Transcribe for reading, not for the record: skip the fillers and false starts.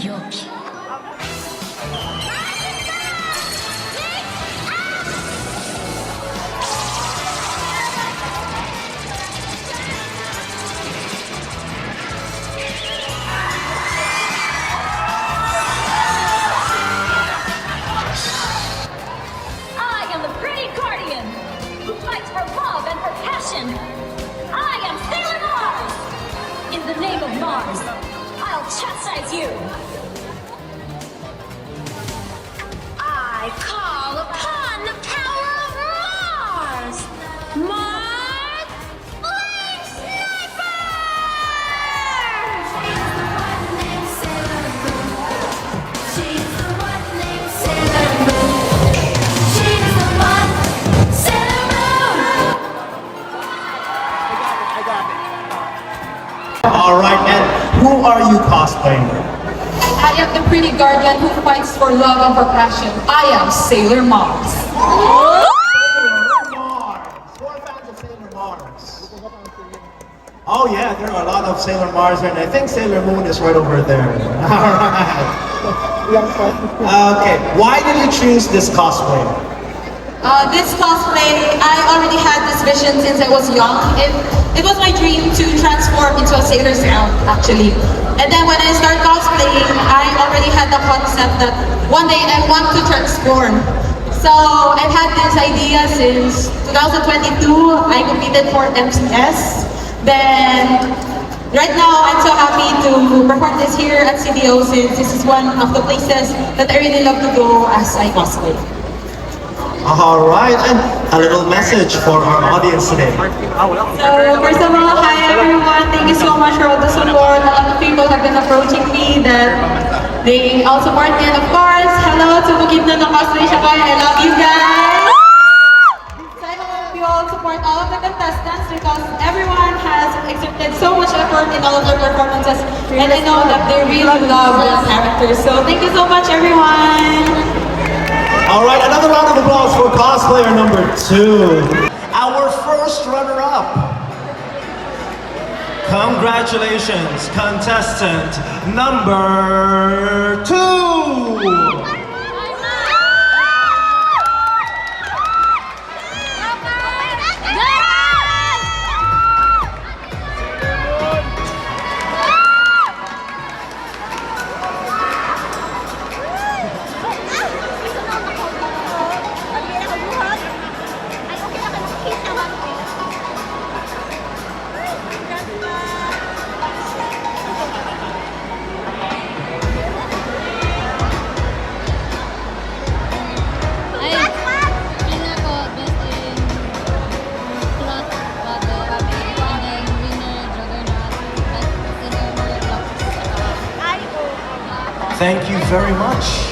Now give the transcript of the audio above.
容器。I am the pretty guardian who fights for love and for passion. I am Sailor Mars. In the name of Mars, I'll chastise you. I call upon the power of Mars. Mars Flame Sniper! She's the one named Sailor Moon. She's the one, Sailor Moon. Alright, and who are you cosplaying? I am the pretty guardian who fights for love and for passion. I am Sailor Mars. Sailor Mars. Who are fans of Sailor Mars? Oh yeah, there are a lot of Sailor Mars, and I think Sailor Moon is right over there. Alright. Okay, why did you choose this cosplay? This cosplay, I already had this vision since I was young. It was my dream to transform into a Sailor Scout, actually. And then when I started cosplaying, I already had the concept that one day I want to transform. So I've had this idea since 2022. I competed for MCS. Then right now, I'm so happy to perform this here at CDO since this is one of the places that I really love to go as I cosplay. Alright, and a little message for our audience today. So first of all, hi everyone. Thank you so much for all the support. A lot of people have been approaching me that they all support me. And of course, hello to Bukidnon ng Cosplay Shakoy. I love you guys. So I hope you all support all of the contestants because everyone has exerted so much effort in all of their performances. And I know that they really love their characters. So thank you so much everyone. Alright, another round of applause for cosplayer number 2. Our first runner-up. Congratulations, contestant number 2. Thank you very much.